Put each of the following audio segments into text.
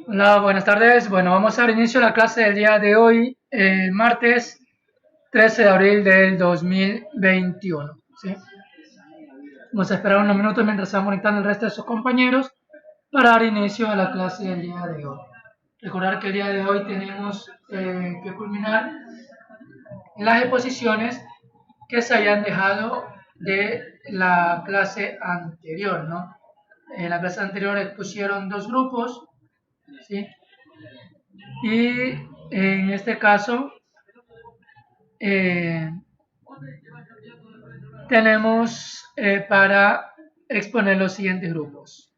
Hola, buenas tardes. Bueno, vamos a dar inicio a la clase del día de hoy, martes 13 de abril del 2021. ¿Sí? Vamos a esperar unos minutos mientras se van conectando el resto de sus compañeros para dar inicio a la clase del día de hoy. Recordar que el día de hoy tenemos que culminar las exposiciones que se hayan dejado de la clase anterior, ¿no? En la clase anterior expusieron dos grupos, ¿sí? Y en este caso eh, tenemos para exponer los siguientes grupos.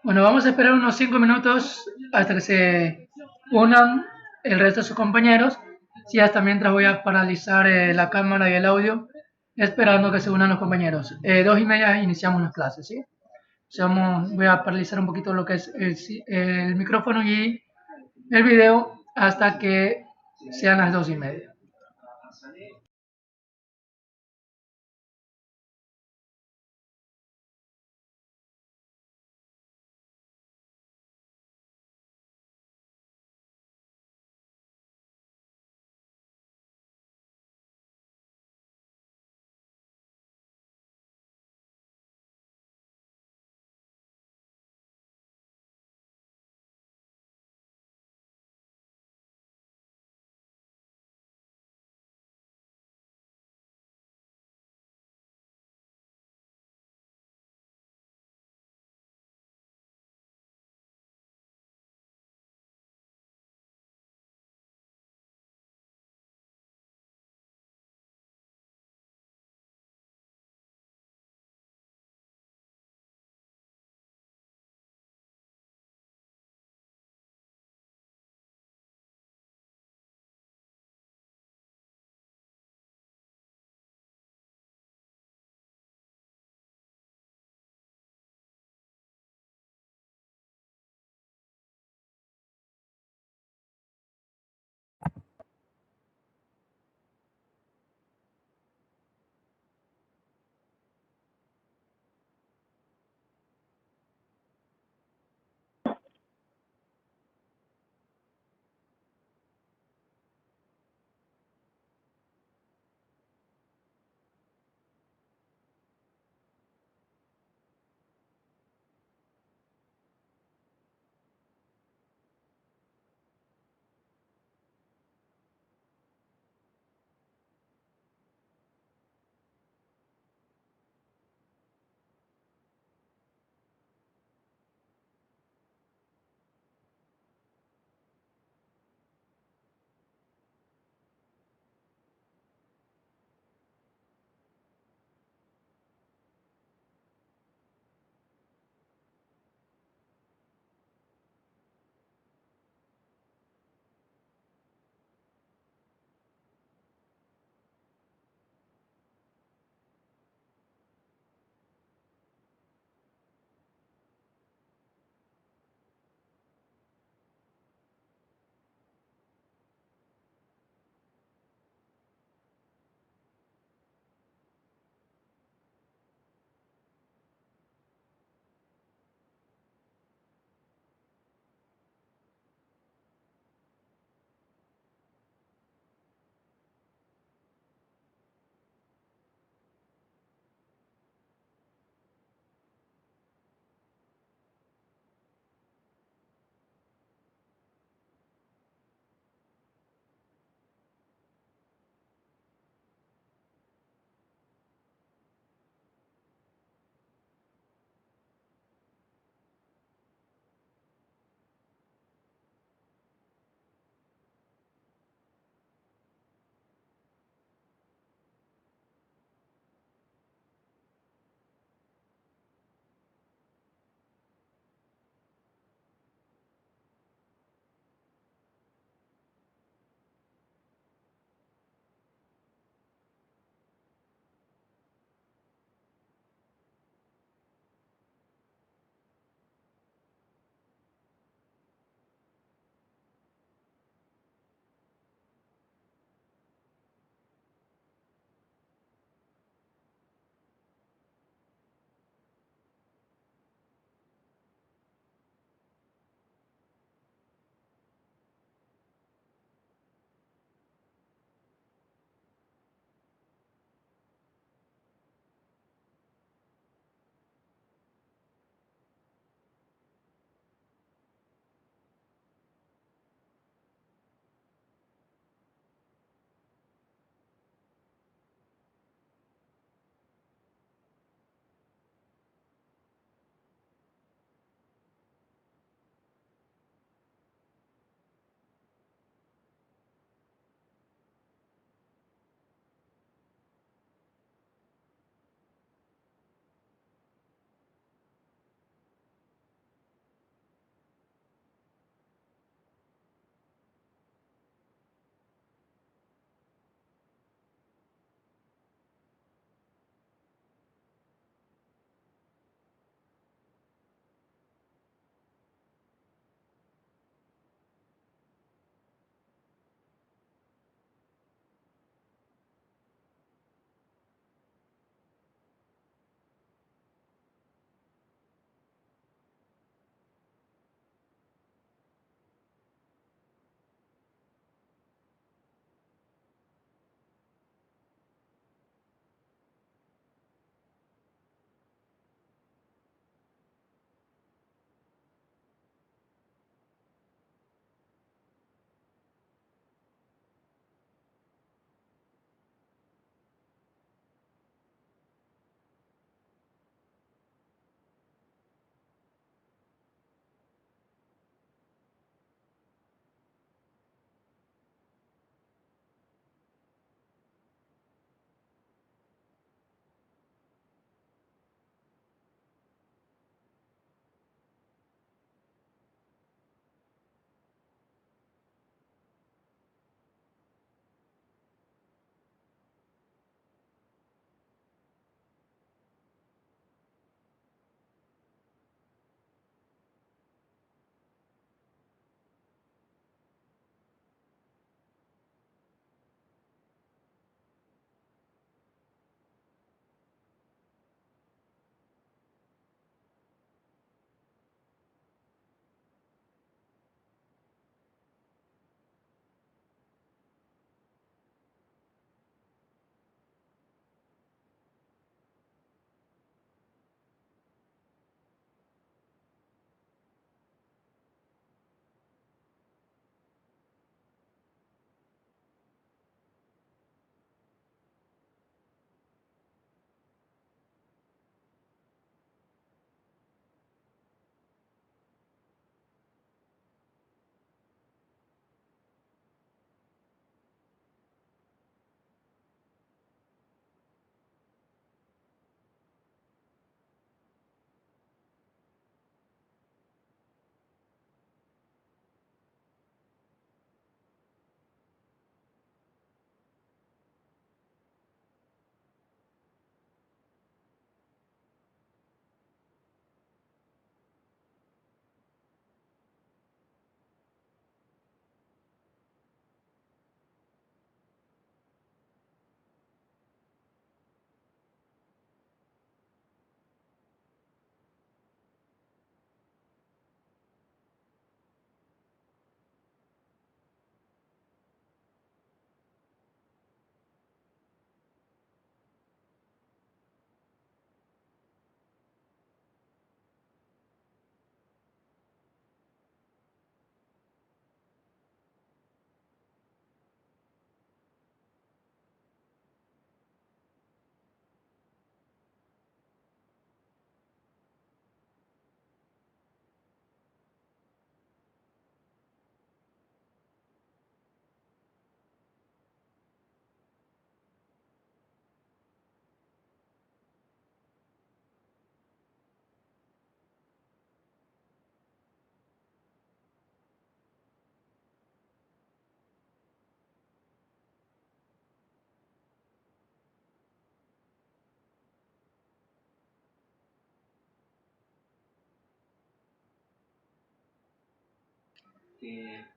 Bueno, vamos a esperar unos 5 minutos hasta que se unan el resto de sus compañeros. Si hasta mientras voy a paralizar la cámara y el audio, esperando que se unan los compañeros. 2:30 iniciamos las clases, ¿sí? Voy a paralizar un poquito lo que es el micrófono y el video hasta que sean las 2:30.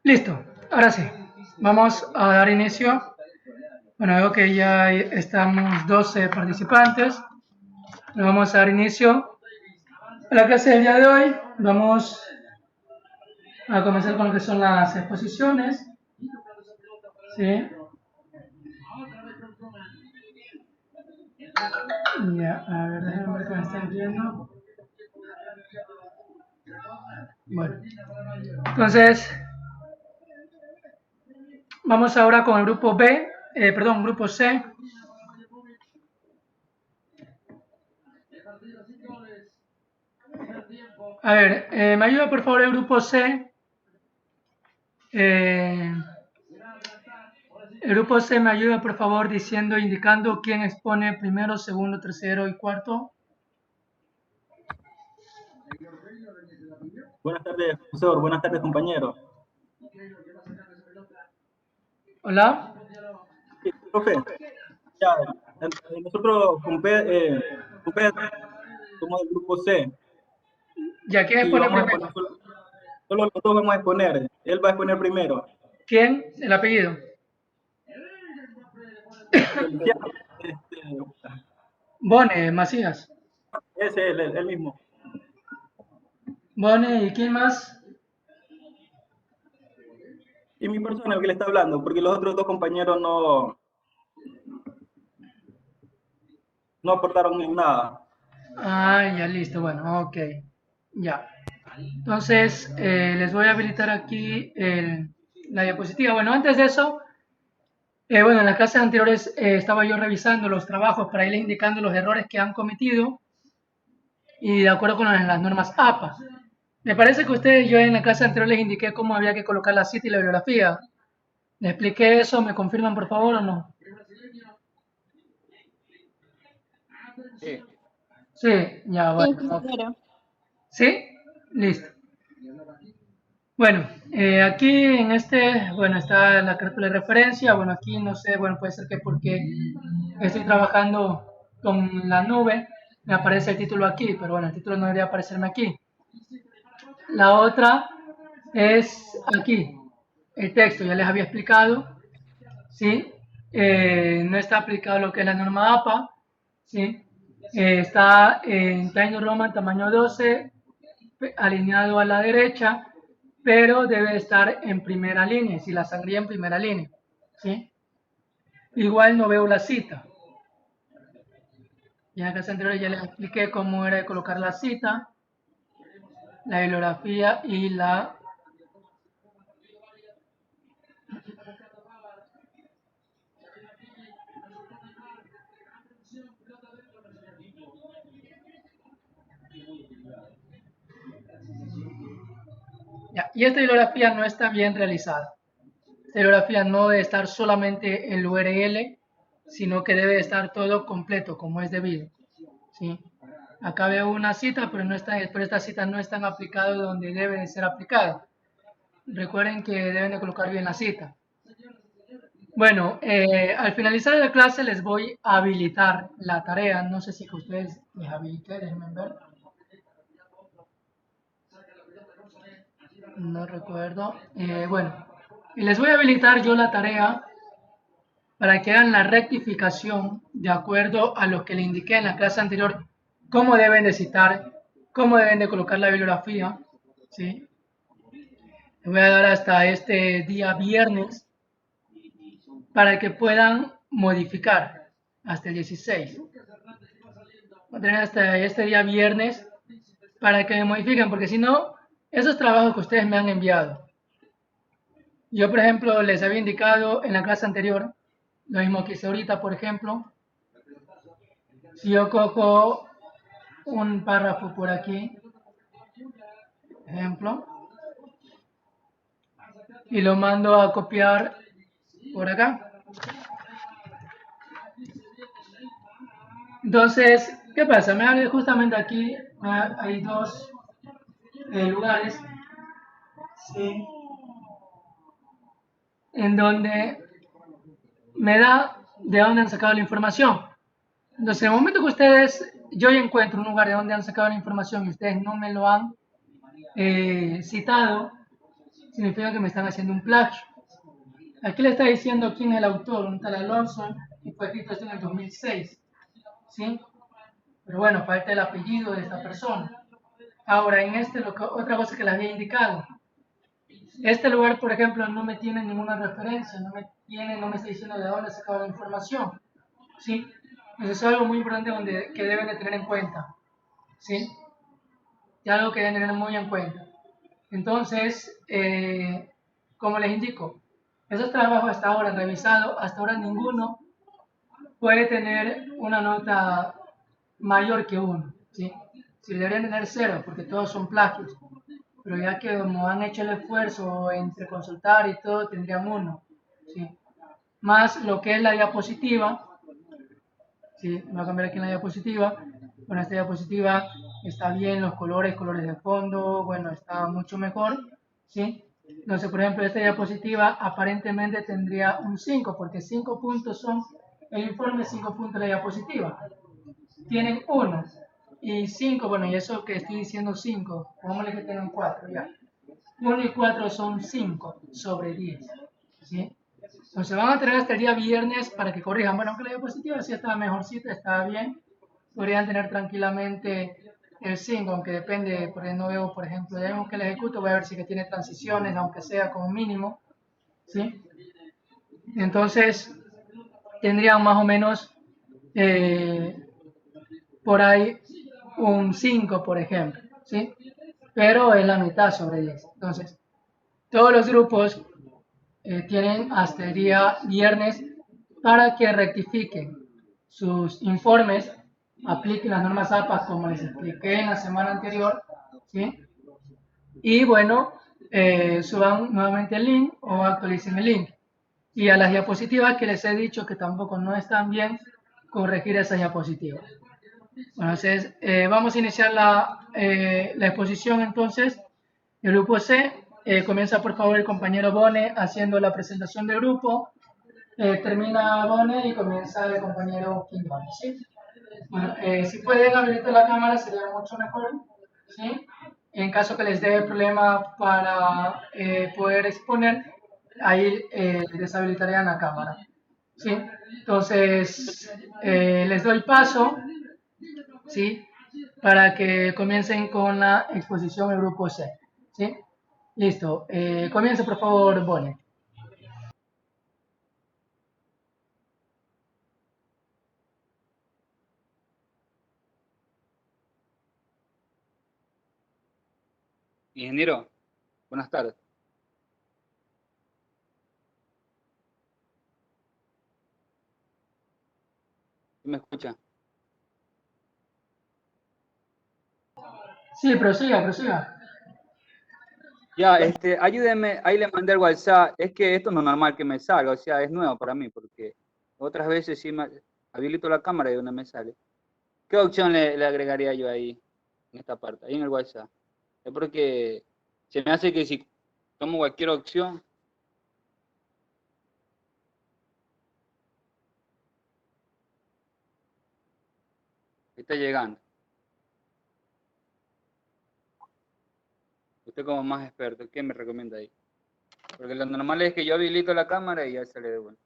Listo, ahora sí, vamos a dar inicio. Bueno, veo que ya estamos 12 participantes. Vamos a dar inicio a la clase del día de hoy. Vamos a comenzar con lo que son las exposiciones. ¿Sí? Ya, a ver, déjenme ver que me están viendo. Bueno, entonces, vamos ahora con el grupo B, grupo C. A ver, ¿me ayuda por favor el grupo C? El grupo C me ayuda por favor diciendo, indicando quién expone primero, segundo, tercero y cuarto. Buenas tardes, profesor. Buenas tardes, compañero. Hola. Sí, profe, ya, nosotros con Pedro somos del grupo C ¿Ya quién y expone vamos a primero? exponer, solo los dos vamos a exponer. Él va a exponer primero. ¿Quién? El apellido. Feliciano, Bone, Macías. ese es el mismo. Bone, ¿y quién más? Y mi persona, el que le está hablando, porque los otros dos compañeros no aportaron en nada. Ah, ya listo, bueno, ok. Ya. Entonces, les voy a habilitar aquí la diapositiva. Bueno, antes de eso, bueno, en las clases anteriores estaba yo revisando los trabajos para irles indicando los errores que han cometido y de acuerdo con las normas APA. Me parece que ustedes, yo en la clase anterior les indiqué cómo había que colocar la cita y la bibliografía. ¿Les expliqué eso? ¿Me confirman por favor o no? Sí. Sí, ya, Sí, bueno. compañero. ¿Sí? Listo. Bueno, aquí en bueno, está la carátula de referencia. Bueno, aquí no sé, bueno, puede ser que porque estoy trabajando con la nube, me aparece el título aquí, pero bueno, el título no debería aparecerme aquí. La otra es aquí, el texto, ya les había explicado, ¿sí? No está aplicado lo que es la norma APA, ¿sí? Está en Times New Roman tamaño 12, alineado a la derecha, pero debe estar en primera línea, si la sangría en primera línea, ¿sí? Igual no veo la cita. Ya en la clase anterior ya les expliqué cómo era de colocar la cita, la bibliografía y la... Ya, y esta bibliografía no está bien realizada. Esta bibliografía no debe estar solamente el URL, sino que debe estar todo completo, como es debido, ¿sí? Acá veo una cita, pero, pero esta cita no está aplicada donde debe de ser aplicada. Recuerden que deben de colocar bien la cita. Bueno, al finalizar la clase les voy a habilitar la tarea. No sé si que ustedes les habilité, déjenme ver. No recuerdo. Bueno, y les voy a habilitar yo la tarea para que hagan la rectificación de acuerdo a lo que le indiqué en la clase anterior, cómo deben de citar, cómo deben de colocar la bibliografía, ¿sí? Les voy a dar hasta este día viernes para que puedan modificar hasta el 16. Voy a tener hasta este día viernes para que me modifiquen, porque si no, esos trabajos que ustedes me han enviado, yo por ejemplo les había indicado en la clase anterior, lo mismo que hice ahorita, por ejemplo, si yo cojo un párrafo por aquí, ejemplo, y lo mando a copiar por acá. Entonces, ¿qué pasa? Me abre justamente aquí, hay dos lugares, ¿sí? En donde me da de dónde han sacado la información. Entonces, en el momento que yo ya encuentro un lugar de donde han sacado la información y ustedes no me lo han citado, significa que me están haciendo un plagio. Aquí le está diciendo quién es el autor, un tal Alonso, y fue escrito esto en el 2006, ¿sí? Pero bueno, falta el apellido de esta persona. Ahora, en este, otra cosa que les había indicado, este lugar, por ejemplo, no me tiene ninguna referencia, no me está diciendo de dónde sacaba la información, ¿sí? Eso es algo muy importante que deben de tener en cuenta, ¿sí? Y algo que deben tener muy en cuenta. Entonces, como les indico, esos trabajos hasta ahora revisados, hasta ahora ninguno puede tener una nota mayor que 1, ¿sí? Si deberían tener 0, porque todos son plagios, pero ya que como han hecho el esfuerzo entre consultar y todo, tendrían 1, ¿sí? Más lo que es la diapositiva, ¿sí? Voy a cambiar aquí en la diapositiva. Bueno, esta diapositiva está bien, los colores de fondo, bueno, está mucho mejor, ¿sí? Entonces, por ejemplo, esta diapositiva aparentemente tendría un 5, porque 5 puntos son el informe, 5 puntos la diapositiva. Tienen 1 y 5, bueno, y eso que estoy diciendo 5, pongámosle que tengan 4, ya. 1 y 4 son 5 sobre 10, ¿sí? Entonces van a tener hasta el día viernes para que corrijan. Bueno, aunque la diapositiva sí estaba mejorcita, estaba bien, podrían tener tranquilamente el 5, aunque depende, porque no veo, por ejemplo, ya vemos que el ejecuto, voy a ver si que tiene transiciones, aunque sea como mínimo, ¿sí? Entonces, tendrían más o menos por ahí un 5, por ejemplo, ¿sí? Pero es la mitad sobre 10. Entonces, todos los grupos tienen hasta el día viernes para que rectifiquen sus informes, apliquen las normas APA como les expliqué en la semana anterior, ¿sí? Y bueno, suban nuevamente el link o actualicen el link. Y a las diapositivas que les he dicho que tampoco no están bien, corregir esas diapositivas. Entonces, vamos a iniciar la exposición entonces. El grupo C, comienza por favor el compañero Bone haciendo la presentación del grupo. Termina Bone y comienza el compañero Quiñones, ¿sí? Bueno, si pueden habilitar la cámara sería mucho mejor, ¿sí? En caso que les dé problema para poder exponer, ahí deshabilitarían la cámara, ¿sí? Entonces, les doy paso, ¿sí? Para que comiencen con la exposición del grupo C, ¿sí? Listo. Comience, por favor, Bone. Ingeniero, buenas tardes. ¿Sí me escucha? Sí, prosiga. Ya, ayúdeme, ahí le mandé el WhatsApp. Es que esto no es normal que me salga, o sea, es nuevo para mí, porque otras veces sí habilito la cámara y una me sale. ¿Qué opción le agregaría yo ahí, en esta parte, ahí en el WhatsApp? Es porque se me hace que si tomo cualquier opción, está llegando. Usted como más experto, ¿qué me recomienda ahí? Porque lo normal es que yo habilito la cámara y ya sale de bueno.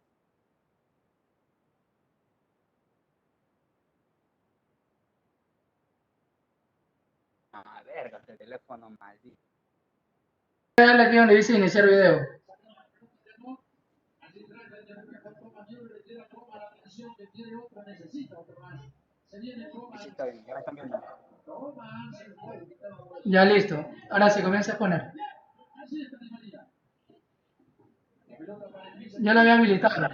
Ah, verga, este teléfono maldito. Dale aquí donde dice iniciar video. Sí, está bien, ya me están viendo. Ya listo. Ahora sí, comienza a poner. Yo lo había habilitado.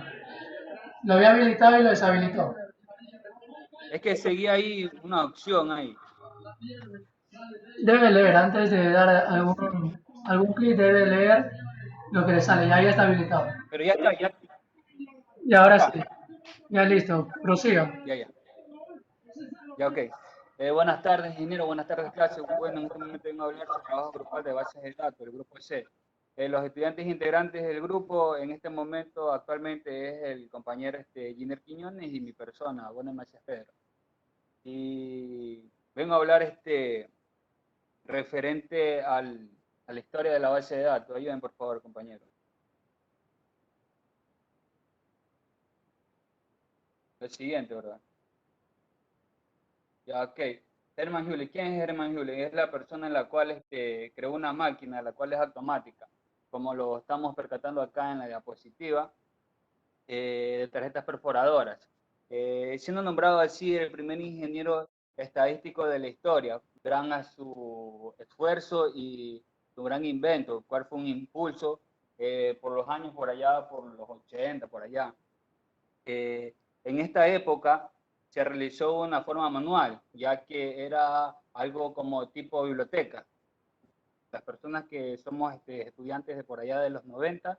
Lo había habilitado y lo deshabilitó. Es que seguía ahí una opción ahí. Debe leer, antes de dar algún clic, debe leer lo que le sale. Ya está habilitado. Pero ya está, ya Y ahora sí. está. Ya listo. Prosiga. Ya. Ya, ok. Buenas tardes, ingeniero. Buenas tardes, clase. Bueno, en este momento vengo a hablar sobre el trabajo grupal de bases de datos, el grupo C. Los estudiantes integrantes del grupo en este momento actualmente es el compañero Giner Quiñones y mi persona, Bone Macías Pedro. Y vengo a hablar referente al a la historia de la base de datos. Ayuden, por favor, compañeros. Lo siguiente, ¿verdad? Ya, ok. Hermann Hewlett. ¿Quién es Hermann Hewlett? Es la persona en la cual creó una máquina, la cual es automática, como lo estamos percatando acá en la diapositiva, de tarjetas perforadoras. Siendo nombrado así el primer ingeniero estadístico de la historia, gran a su esfuerzo y su gran invento, cual fue un impulso por los años por allá, por los 80, por allá. En esta época se realizó de una forma manual, ya que era algo como tipo biblioteca. Las personas que somos estudiantes de por allá de los 90,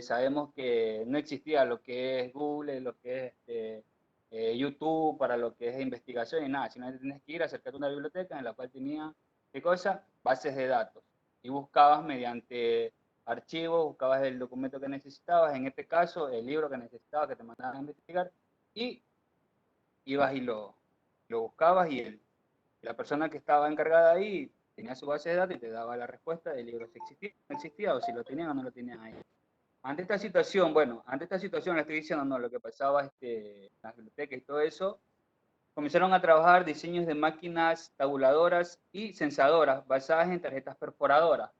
sabemos que no existía lo que es Google, lo que es YouTube, para lo que es investigación y nada, sino que tienes que ir a acercarte a una biblioteca en la cual tenía, ¿qué cosa? Bases de datos. Y buscabas mediante archivos, buscabas el documento que necesitabas, en este caso el libro que necesitabas, que te mandaban a investigar, y ibas y lo buscabas y la persona que estaba encargada ahí tenía su base de datos y te daba la respuesta del libro si existía, no existía, o si lo tenían o no lo tenían ahí. Ante esta situación, bueno, ante esta situación le estoy diciendo, no, lo que pasaba en las bibliotecas y todo eso, comenzaron a trabajar diseños de máquinas tabuladoras y sensadoras basadas en tarjetas perforadoras.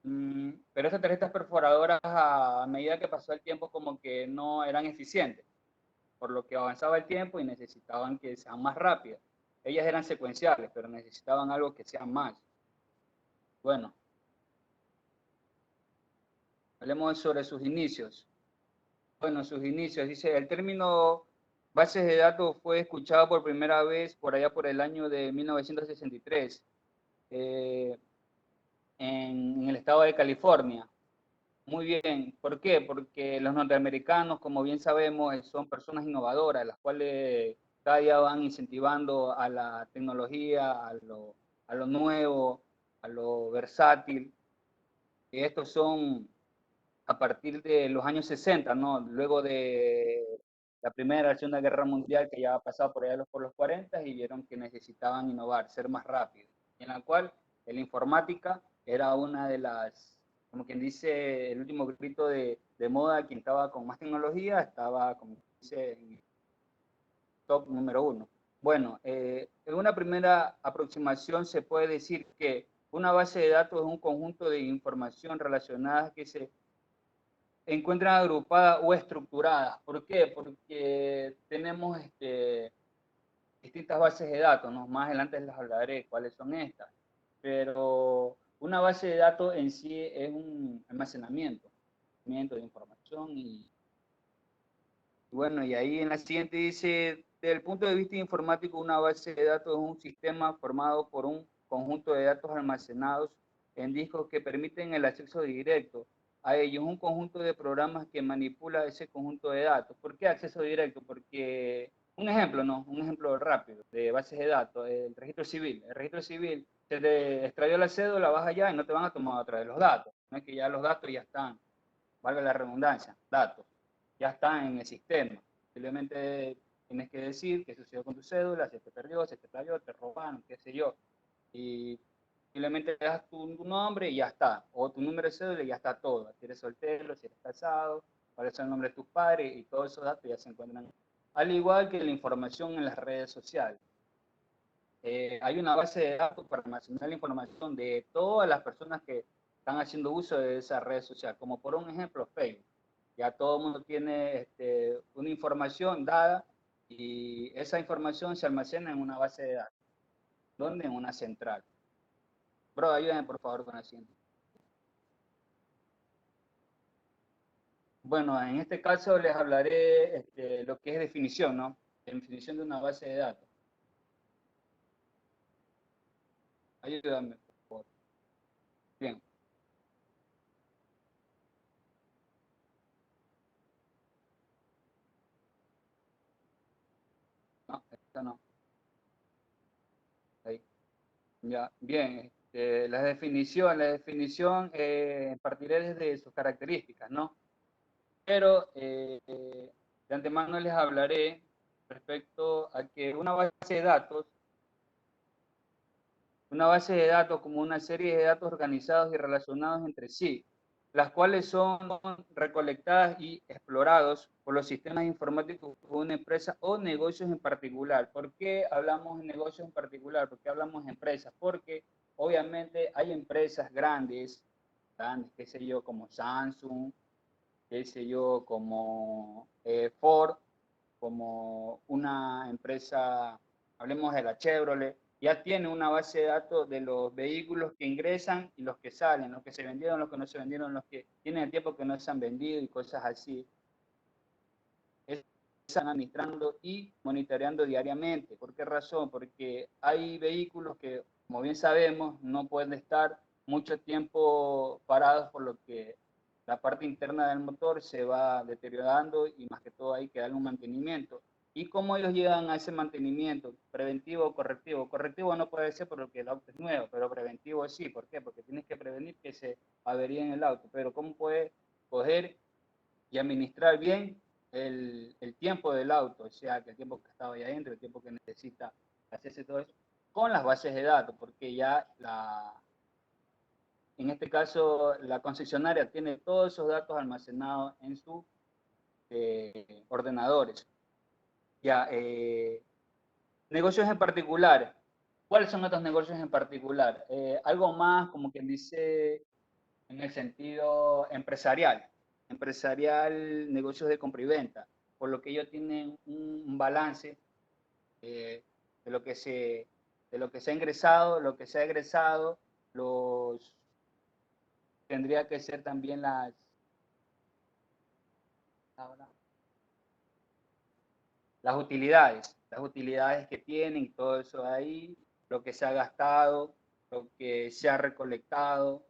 Pero estas tarjetas perforadoras, a medida que pasó el tiempo, como que no eran eficientes, por lo que avanzaba el tiempo y necesitaban que sean más rápidas. Ellas eran secuenciales, pero necesitaban algo que sea más. Bueno, hablemos sobre sus inicios. Bueno, sus inicios. Dice, el término bases de datos fue escuchado por primera vez por allá por el año de 1963 en el estado de California. Muy bien. ¿Por qué? Porque los norteamericanos, como bien sabemos, son personas innovadoras, las cuales cada día van incentivando a la tecnología, a lo nuevo, a lo versátil. Y estos son a partir de los años 60, ¿no? Luego de la Primera y la Segunda Guerra Mundial, que ya ha pasado por allá por los 40 y vieron que necesitaban innovar, ser más rápidos, en la cual la informática era una de las, como quien dice, el último grito de moda, quien estaba con más tecnología, estaba, como dice, en top número uno. Bueno, en una primera aproximación se puede decir que una base de datos es un conjunto de información relacionadas que se encuentran agrupadas o estructuradas. ¿Por qué? Porque tenemos distintas bases de datos, ¿no? Más adelante les hablaré cuáles son estas. Pero una base de datos en sí es un almacenamiento de información y bueno, y ahí en la siguiente dice, desde el punto de vista informático, una base de datos es un sistema formado por un conjunto de datos almacenados en discos que permiten el acceso directo a ellos, un conjunto de programas que manipula ese conjunto de datos. ¿Por qué acceso directo? Porque, un ejemplo, ¿no? Un ejemplo rápido de bases de datos, el registro civil. El registro civil, se te extrayó la cédula, vas allá y no te van a tomar otra vez los datos. No es que ya los datos ya están, valga la redundancia, datos ya está en el sistema. Simplemente tienes que decir qué sucedió con tu cédula, si te perdió, si te plagió, te robaron, qué sé yo. Y simplemente le das tu nombre y ya está. O tu número de cédula y ya está todo. Si eres soltero, si eres casado, cuál es el nombre de tus padres y todos esos datos ya se encuentran. Al igual que la información en las redes sociales. Hay una base de datos para almacenar la información de todas las personas que están haciendo uso de esa red social, como por un ejemplo Facebook. Ya todo el mundo tiene una información dada y esa información se almacena en una base de datos. ¿Dónde? En una central. Bro, ayúdenme por favor con la siguiente. Bueno, en este caso les hablaré lo que es definición, ¿no? Definición de una base de datos. Ayúdame, por favor. Bien. No, esta no. Ahí. Ya, bien. La definición partiré desde sus características, ¿no? Pero de antemano les hablaré respecto a que una base de datos Una base de datos como una serie de datos organizados y relacionados entre sí, las cuales son recolectadas y explorados por los sistemas informáticos de una empresa o negocios en particular. ¿Por qué hablamos de negocios en particular? ¿Por qué hablamos de empresas? Porque obviamente hay empresas grandes, qué sé yo, como Samsung, qué sé yo, como Ford, como una empresa, hablemos de la Chevrolet, ya tiene una base de datos de los vehículos que ingresan y los que salen, los que se vendieron, los que no se vendieron, los que tienen el tiempo que no se han vendido y cosas así. Están administrando y monitoreando diariamente. ¿Por qué razón? Porque hay vehículos que, como bien sabemos, no pueden estar mucho tiempo parados, por lo que la parte interna del motor se va deteriorando y más que todo hay que darle un mantenimiento. ¿Y cómo ellos llegan a ese mantenimiento? ¿Preventivo o correctivo? Correctivo no puede ser porque el auto es nuevo, pero preventivo sí. ¿Por qué? Porque tienes que prevenir que se averíe en el auto. Pero ¿cómo puedes coger y administrar bien el tiempo del auto? O sea, que el tiempo que estaba ahí adentro, el tiempo que necesita hacerse todo eso, con las bases de datos, porque ya en este caso la concesionaria tiene todos esos datos almacenados en sus ordenadores. Ya, negocios en particular. ¿Cuáles son estos negocios en particular? Algo más, como quien dice, en el sentido empresarial. Empresarial, negocios de compra y venta, por lo que ellos tienen un balance de lo que se ha ingresado, lo que se ha egresado, los tendría que ser también las utilidades que tienen, todo eso ahí, lo que se ha gastado, lo que se ha recolectado,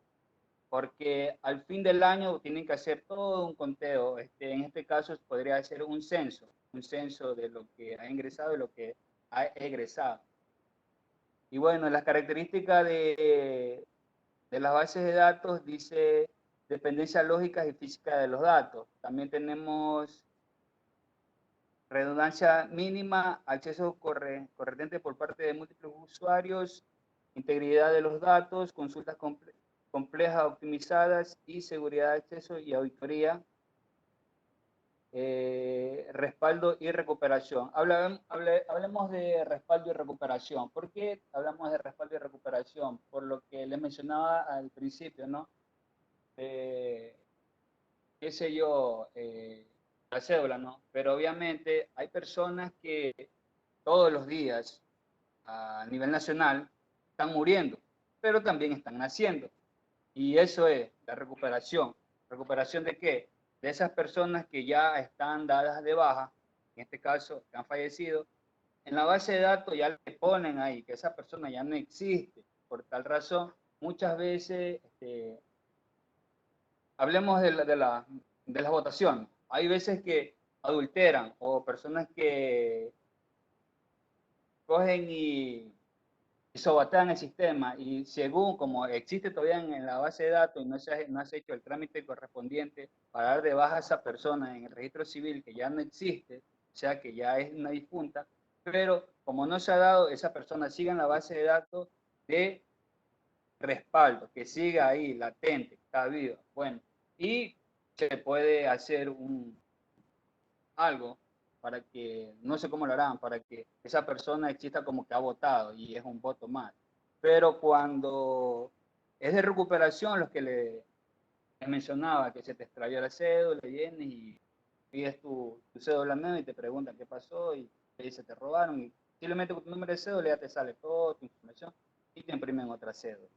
porque al fin del año tienen que hacer todo un conteo. En este caso podría ser un censo de lo que ha ingresado y lo que ha egresado. Y bueno, las características de las bases de datos dice dependencias lógicas y físicas de los datos. También tenemos redundancia mínima, acceso corriente por parte de múltiples usuarios, integridad de los datos, consultas complejas optimizadas y seguridad de acceso y auditoría, respaldo y recuperación. Hablemos de respaldo y recuperación. ¿Por qué hablamos de respaldo y recuperación? Por lo que les mencionaba al principio, ¿no? Qué sé yo, la cédula, ¿no? Pero obviamente hay personas que todos los días a nivel nacional están muriendo, pero también están naciendo. Y eso es la recuperación. ¿Recuperación de qué? De esas personas que ya están dadas de baja, en este caso, que han fallecido. En la base de datos ya le ponen ahí que esa persona ya no existe. Por tal razón, muchas veces, hablemos de la votación. Hay veces que adulteran o personas que cogen y sobatean el sistema, y según como existe todavía en la base de datos y no se ha hecho el trámite correspondiente para dar de baja a esa persona en el registro civil, que ya no existe, o sea que ya es una difunta, pero como no se ha dado, esa persona sigue en la base de datos de respaldo, que siga ahí latente, está viva. Bueno, y se puede hacer algo para que, no sé cómo lo harán, para que esa persona exista como que ha votado y es un voto más. Pero cuando es de recuperación, los que les mencionaba, que se te extravió la cédula, vienes y pides tu cédula nueva y te preguntan qué pasó y te dice te robaron, y simplemente con tu número de cédula ya te sale toda tu información y te imprimen otra cédula.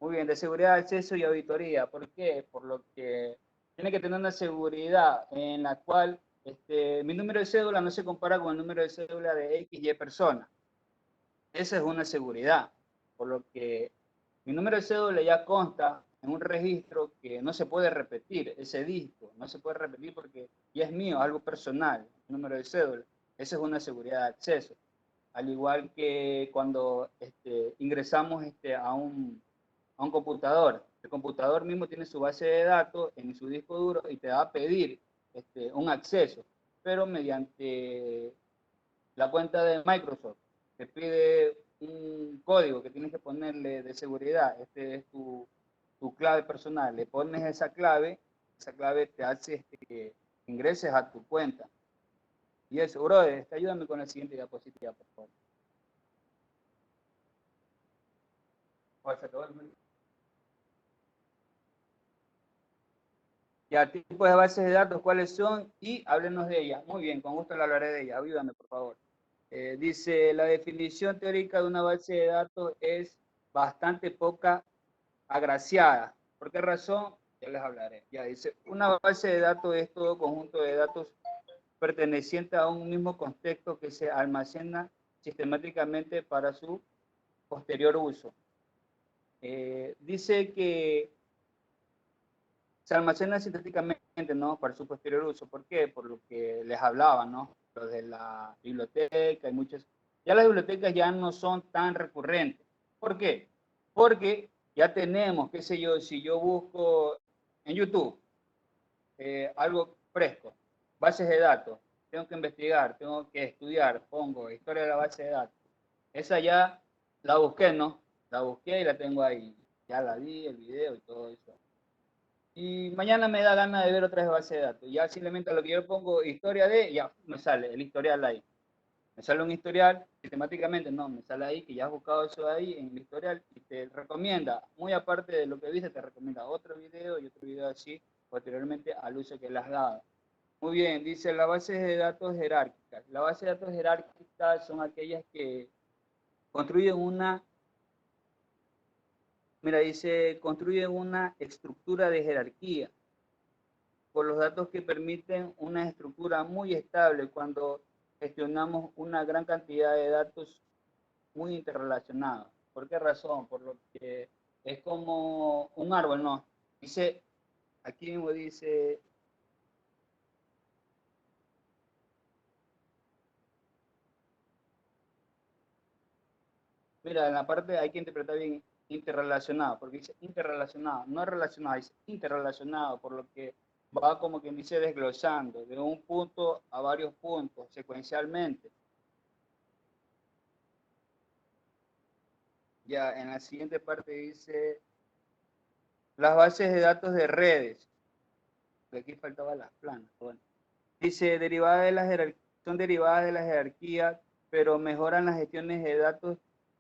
Muy bien, de seguridad, acceso y auditoría. ¿Por qué? Por lo que tiene que tener una seguridad en la cual mi número de cédula no se compara con el número de cédula de X, Y persona. Esa es una seguridad. Por lo que mi número de cédula ya consta en un registro que no se puede repetir, ese disco, no se puede repetir porque ya es mío, algo personal, el número de cédula. Esa es una seguridad de acceso. Al igual que cuando ingresamos a un computador. El computador mismo tiene su base de datos en su disco duro y te va a pedir un acceso, pero mediante la cuenta de Microsoft. Te pide un código que tienes que ponerle de seguridad. Este es tu clave personal. Le pones esa clave te hace que ingreses a tu cuenta. Y eso, brother, ayúdame con la siguiente diapositiva, por favor. Ya, tipos de bases de datos, ¿cuáles son? Y háblenos de ellas. Muy bien, con gusto le hablaré de ellas. Ayúdame, por favor. Dice, la definición teórica de una base de datos es bastante poca agraciada. ¿Por qué razón? Ya les hablaré. Ya dice, una base de datos es todo conjunto de datos perteneciente a un mismo contexto que se almacena sistemáticamente para su posterior uso. Dice que se almacena sintéticamente, ¿no? Para su posterior uso. ¿Por qué? Por lo que les hablaba, ¿no? Lo de la biblioteca y muchas. Ya las bibliotecas ya no son tan recurrentes. ¿Por qué? Porque ya tenemos, qué sé yo, si yo busco en YouTube algo fresco, bases de datos, tengo que investigar, tengo que estudiar, pongo historia de la base de datos. Esa ya la busqué, ¿no? La busqué y la tengo ahí. Ya la vi, el video y todo eso. Y mañana me da ganas de ver otra base de datos. Ya simplemente a lo que yo pongo historia de, ya me sale el historial ahí. Me sale un historial, sistemáticamente no, me sale ahí que ya has buscado eso ahí en el historial y te recomienda, muy aparte de lo que viste, te recomienda otro video y otro video así, posteriormente al uso que le has dado. Muy bien, dice las bases de datos jerárquicas. Las bases de datos jerárquicas son aquellas que construyen una, mira, dice, construyen una estructura de jerarquía por los datos que permiten una estructura muy estable cuando gestionamos una gran cantidad de datos muy interrelacionados. ¿Por qué razón? Por lo que es como un árbol, ¿no? Dice, aquí mismo dice, mira, en la parte hay que interpretar bien interrelacionado, porque dice interrelacionado, no relacionado, dice interrelacionado, por lo que va como quien dice desglosando de un punto a varios puntos secuencialmente. Ya en la siguiente parte dice las bases de datos de redes. Aquí faltaban las planas. Bueno. Dice son derivadas de la jerarquía, pero mejoran las gestiones de datos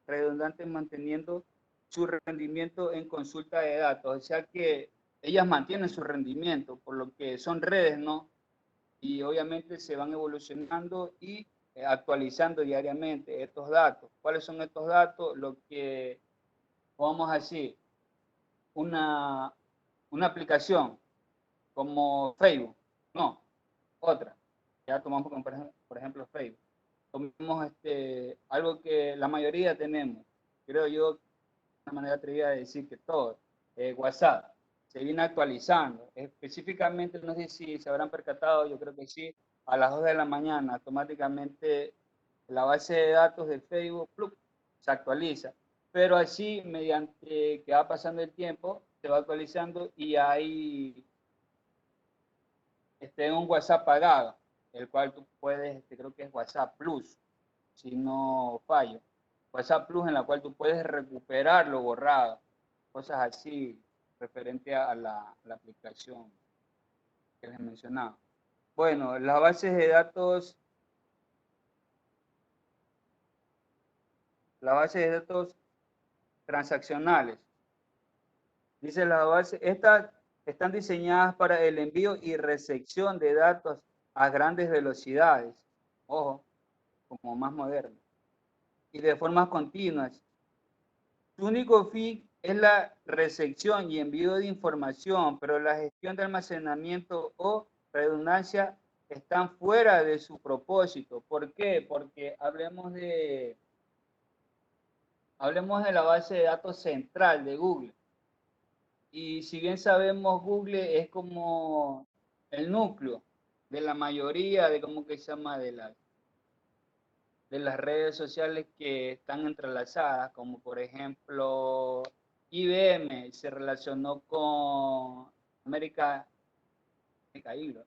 redundantes manteniendo su rendimiento en consulta de datos. O sea que ellas mantienen su rendimiento, por lo que son redes, ¿no? Y obviamente se van evolucionando y actualizando diariamente estos datos. ¿Cuáles son estos datos? Lo que, vamos a decir, una aplicación como Facebook, no, otra. Ya tomamos como por ejemplo Facebook. Tomamos algo que la mayoría tenemos, creo yo, de una manera atrevida de decir que todo, WhatsApp, se viene actualizando. Específicamente, no sé si se habrán percatado, yo creo que sí, a las 2 de la mañana automáticamente la base de datos de Facebook se actualiza. Pero así, mediante que va pasando el tiempo, se va actualizando y hay un WhatsApp pagado, el cual tú puedes, creo que es WhatsApp Plus, si no fallo. WhatsApp Plus en la cual tú puedes recuperar lo borrado, cosas así referente a la aplicación que les mencionaba. Bueno, las bases de datos transaccionales. Dice las bases, estas están diseñadas para el envío y recepción de datos a grandes velocidades. Ojo, como más moderno. Y de formas continuas. Su único fin es la recepción y envío de información, pero la gestión de almacenamiento o redundancia están fuera de su propósito. ¿Por qué? Porque hablemos de la base de datos central de Google. Y si bien sabemos, Google es como el núcleo de la mayoría de, ¿cómo que se llama? De las redes sociales que están entrelazadas, como por ejemplo IBM se relacionó con América Eagle.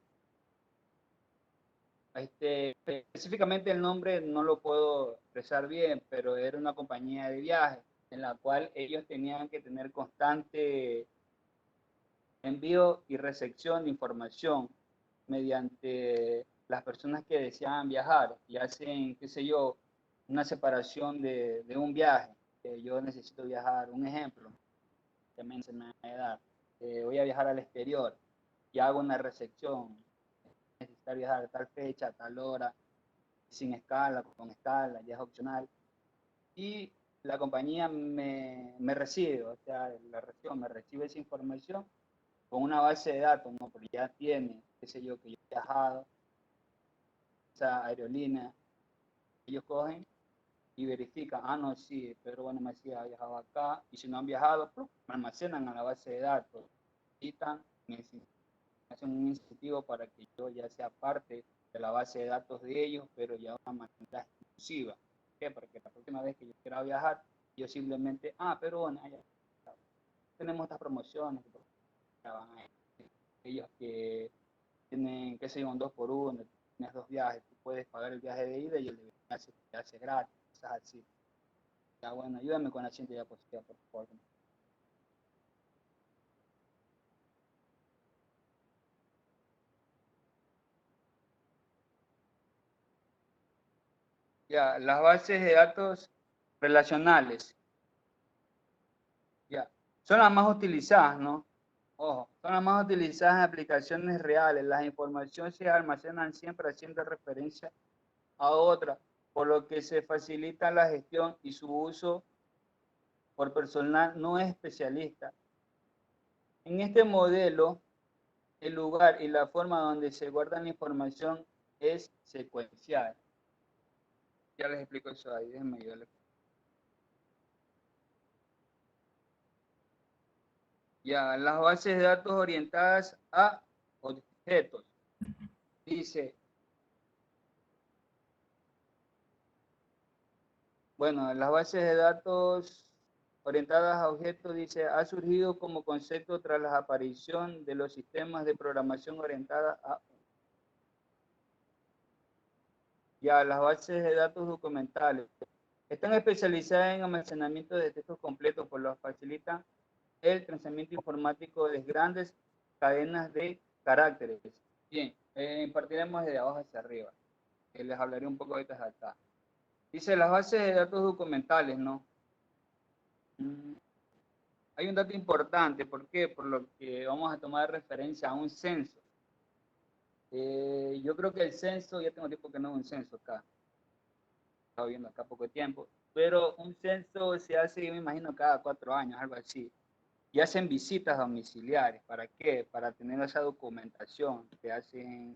Específicamente el nombre no lo puedo expresar bien, pero era una compañía de viajes en la cual ellos tenían que tener constante envío y recepción de información mediante las personas que deseaban viajar y hacen, qué sé yo, una separación de un viaje. Yo necesito viajar, un ejemplo, también se me va a dar, voy a viajar al exterior y hago una recepción, necesitar viajar a tal fecha, a tal hora, sin escala, con escala, ya es opcional. Y la compañía me recibe, o sea, la región me recibe esa información con una base de datos, ¿no? Porque ya tiene, qué sé yo, que yo he viajado, esa aerolínea, ellos cogen y verifican, ah, no, sí, Pedro Bueno Macías ha viajado acá, y si no han viajado, ¡plum!, me almacenan a la base de datos, necesitan, hacen un incentivo para que yo ya sea parte de la base de datos de ellos, pero ya de una manera exclusiva. ¿Por qué? Porque la próxima vez que yo quiera viajar, yo simplemente, pero bueno, ya tenemos estas promociones, ya van a ellos que tienen, qué sé yo, un 2 por 1, tienes 2 viajes, tú puedes pagar el viaje de ida y el de viaje se hace gratis, cosas así. Ya bueno, ayúdame con la siguiente diapositiva, por favor. Ya, las bases de datos relacionales, ya, son las más utilizadas, ¿no? Ojo, son las más utilizadas en aplicaciones reales. Las informaciones se almacenan siempre haciendo referencia a otras, por lo que se facilita la gestión y su uso por personal no especialista. En este modelo, el lugar y la forma donde se guarda la información es secuencial. Ya les explico eso ahí, déjenme yo. Ya, las bases de datos orientadas a objetos. Dice, bueno, las bases de datos orientadas a objetos, dice, ha surgido como concepto tras la aparición de los sistemas de programación orientada a... Ya, las bases de datos documentales están especializadas en almacenamiento de textos completos, por lo que facilitan el trazamiento informático de grandes cadenas de caracteres. Bien, partiremos de abajo hacia arriba. Les hablaré un poco de estas acá. Dice las bases de datos documentales, ¿no? Hay un dato importante, ¿por qué? Por lo que vamos a tomar referencia a un censo. Yo creo que el censo, ya tengo tiempo que no hago un censo acá, estaba viendo acá poco tiempo, pero un censo se hace, yo me imagino, cada 4 años, algo así. Y hacen visitas domiciliares, ¿para qué? Para tener esa documentación que hacen,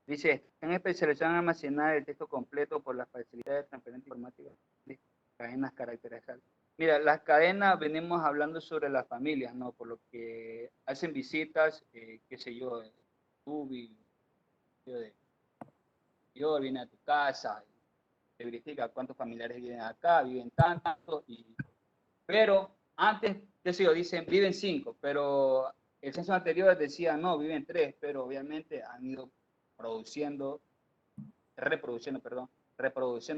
dice, están especializados en almacenar el texto completo por las facilidades de transferencia informática de cadenas caracterizadas. Mira, las cadenas venimos hablando sobre las familias, ¿no? Por lo que hacen visitas, qué sé yo, tú, yo vine a tu casa, te verifica cuántos familiares viven acá, viven tanto, pero antes, qué sé yo, dicen, viven 5, pero el censo anterior decía, no, viven 3, pero obviamente han ido reproduciendo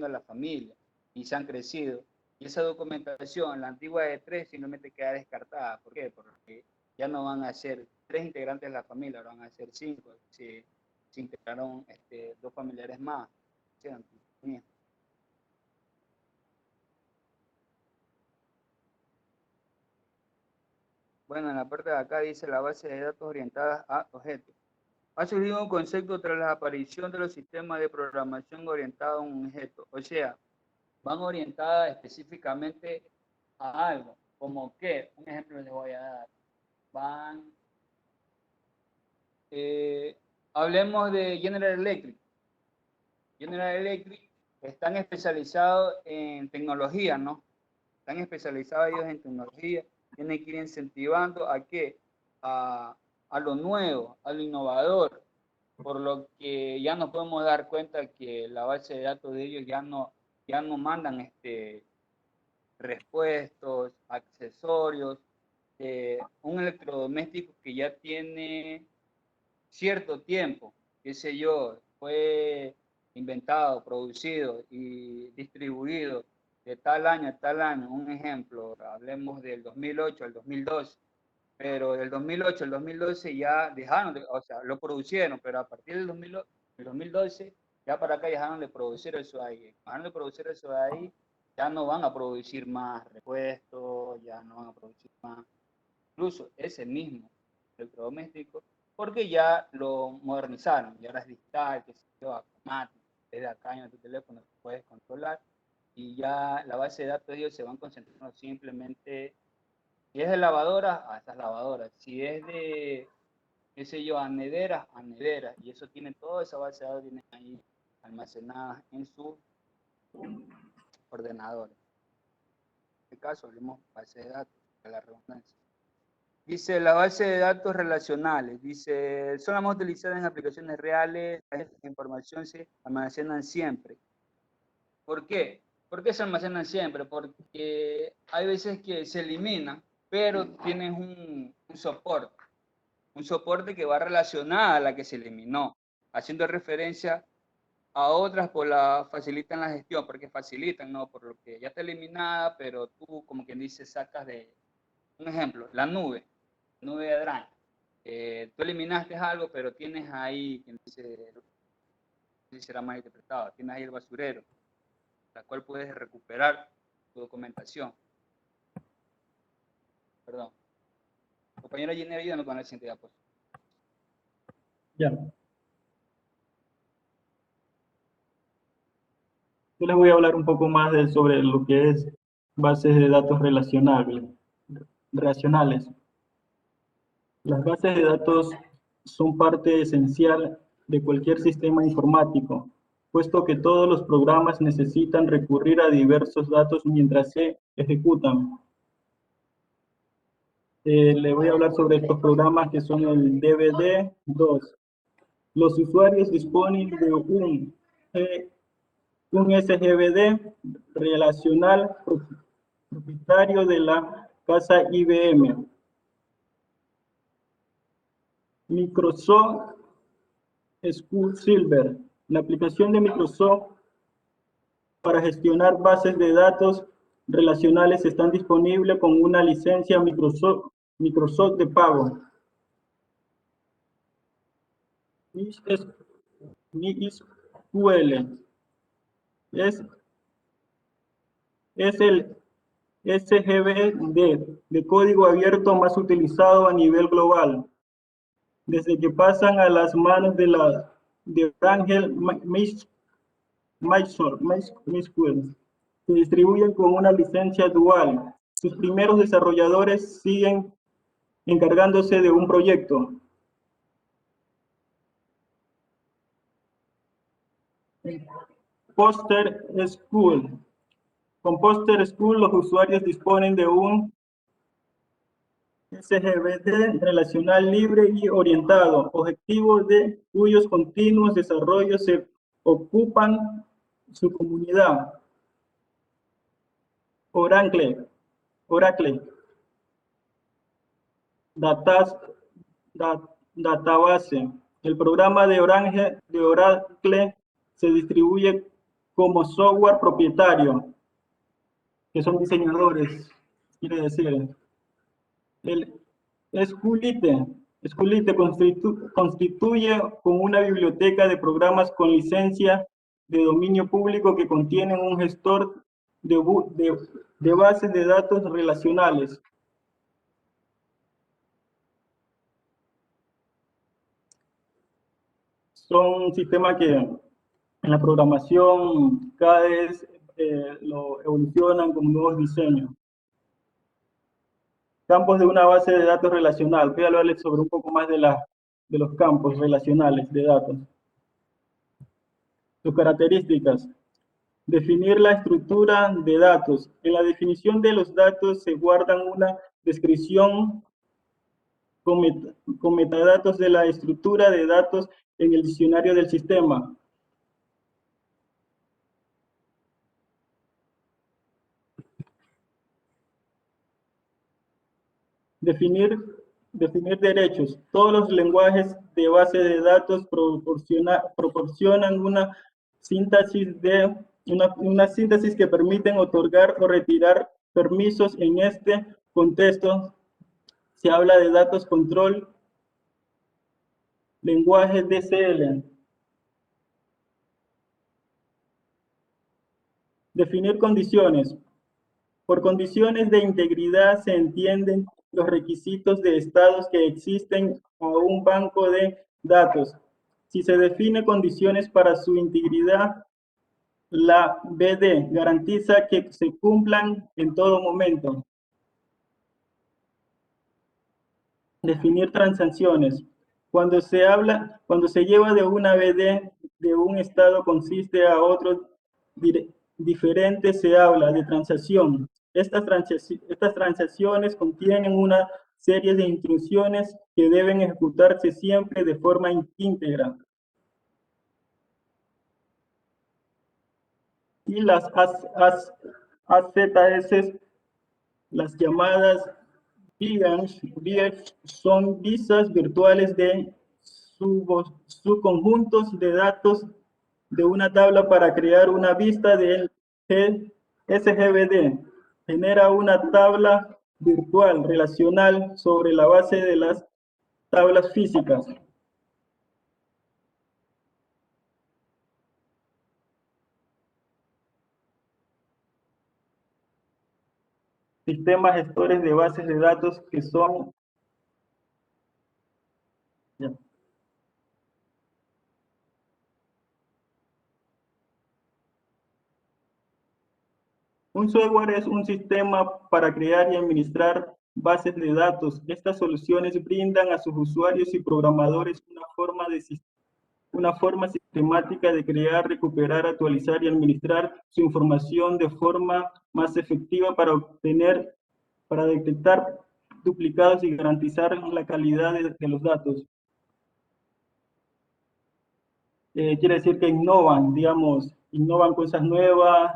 la familia y se han crecido. Y esa documentación, la antigua de 3, simplemente queda descartada. ¿Por qué? Porque ya no van a ser 3 integrantes de la familia, van a ser 5. Se integraron 2 familiares más. Bueno, en la parte de acá dice la base de datos orientadas a objetos. Ha surgido un concepto tras la aparición de los sistemas de programación orientados a un objeto. O sea, van orientadas específicamente a algo. ¿Como qué? Un ejemplo les voy a dar. Van, hablemos de General Electric. General Electric están especializados en tecnología, ¿no? Están especializados ellos en tecnología. Tienen que ir incentivando a qué? A lo nuevo, a lo innovador. Por lo que ya nos podemos dar cuenta que la base de datos de ellos ya no mandan repuestos, accesorios, un electrodoméstico que ya tiene cierto tiempo, qué sé yo, fue inventado, producido y distribuido de tal año a tal año, un ejemplo, hablemos del 2008 al 2012, pero del 2008 al 2012 ya dejaron de, o sea, lo producieron, pero a partir del 2012 ya para acá dejaron de producir eso ahí. Dejaron de producir eso ahí, ya no van a producir más repuestos, ya no van a producir más, incluso ese mismo electrodoméstico, porque ya lo modernizaron, y ahora es digital, que se yo, automático, desde acá en tu teléfono puedes controlar, y ya la base de datos de ellos se van concentrando simplemente, si es de lavadoras, a estas lavadoras, si es de, qué sé yo, a nederas, y eso tiene toda esa base de datos, tienen ahí almacenadas en sus ordenadores. En este caso, hablemos base de datos, de la redundancia. Dice, la base de datos relacionales, dice, son las más utilizadas en aplicaciones reales, la información se almacenan siempre. ¿Por qué? ¿Por qué se almacenan siempre? Porque hay veces que se eliminan, pero tienes un soporte que va relacionada a la que se eliminó, haciendo referencia a otras por la facilitan la gestión, porque facilitan, ¿no? Por lo que ya está eliminada, pero tú, como quien dice, sacas de, un ejemplo, la nube de Drive. Tú eliminaste algo, pero tienes ahí, quien dice, no sé si será mal interpretado, tienes ahí el basurero, la cual puedes recuperar tu documentación. Perdón. Compañero Giner, ayúdame con la siguiente diapositiva. Ya. Yo les voy a hablar un poco más sobre lo que es bases de datos relacionales. Las bases de datos son parte esencial de cualquier sistema informático, puesto que todos los programas necesitan recurrir a diversos datos mientras se ejecutan. Le voy a hablar sobre estos programas que son el DVD2. Los usuarios disponen de un SGBD relacional propietario de la casa IBM. Microsoft SQL Silver, la aplicación de Microsoft para gestionar bases de datos relacionales están disponibles con una licencia Microsoft de pago. MySQL es el SGBD de código abierto más utilizado a nivel global, desde que pasan a las manos de Ángel MySQL. Se distribuyen con una licencia dual. Sus primeros desarrolladores siguen encargándose de un proyecto. PostgreSQL. Con PostgreSQL los usuarios disponen de un SGBD relacional libre y orientado, objetivos de cuyos continuos desarrollos se ocupan su comunidad. Oracle. Database. El programa de Oracle se distribuye como software propietario, que son diseñadores, quiere decir. El SQLite constituye con una biblioteca de programas con licencia de dominio público que contienen un gestor de bases de datos relacionales. Son sistemas que en la programación cada vez lo evolucionan con nuevos diseños. Campos de una base de datos relacional. Voy a hablarles sobre un poco más de los campos relacionales de datos. Sus características. Definir la estructura de datos. En la definición de los datos se guardan una descripción con metadatos de la estructura de datos en el diccionario del sistema. Definir Definir derechos. Todos los lenguajes de base de datos proporcionan una síntesis que permiten otorgar o retirar permisos. En este contexto se habla de datos control, lenguaje DCL. Definir condiciones. Por condiciones de integridad se entienden los requisitos de estados que existen a un banco de datos. Si se define condiciones para su integridad, la BD garantiza que se cumplan en todo momento. Definir transacciones. Cuando se lleva de una BD de un estado consiste a otro diferente, se habla de transacción. Estas transacciones contienen una serie de instrucciones que deben ejecutarse siempre de forma íntegra. Y las AZS, las llamadas VIAs, son visas virtuales de subconjuntos de datos de una tabla para crear una vista del SGBD. Genera una tabla virtual relacional sobre la base de las tablas físicas. Sistemas gestores de bases de datos que son... Un software es un sistema para crear y administrar bases de datos. Estas soluciones brindan a sus usuarios y programadores una forma sistemática de crear, recuperar, actualizar y administrar su información de forma más efectiva para detectar duplicados y garantizar la calidad de los datos. Quiere decir que innovan cosas nuevas,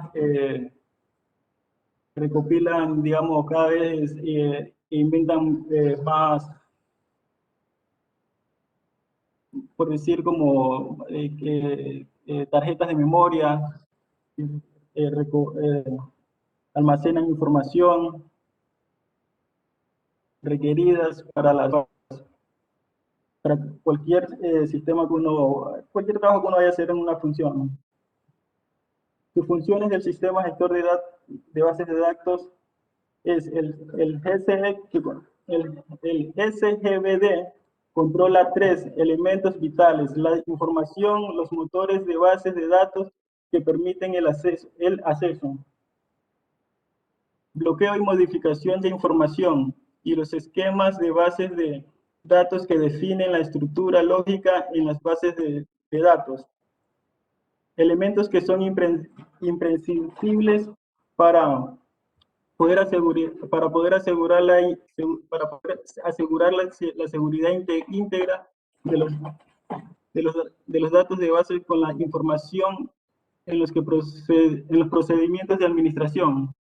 recopilan, cada vez inventan más, por decir, como tarjetas de memoria, almacenan información requeridas para cualquier sistema cualquier trabajo que uno vaya a hacer en una función. Sus funciones del sistema gestor de bases de datos es el SGBD, controla 3 elementos vitales: la información, los motores de bases de datos que permiten el acceso, bloqueo y modificación de información, y los esquemas de bases de datos que definen la estructura lógica en las bases de datos. Elementos que son imprescindibles para poder asegurar la seguridad íntegra de los datos de base con la información en los procedimientos de administración.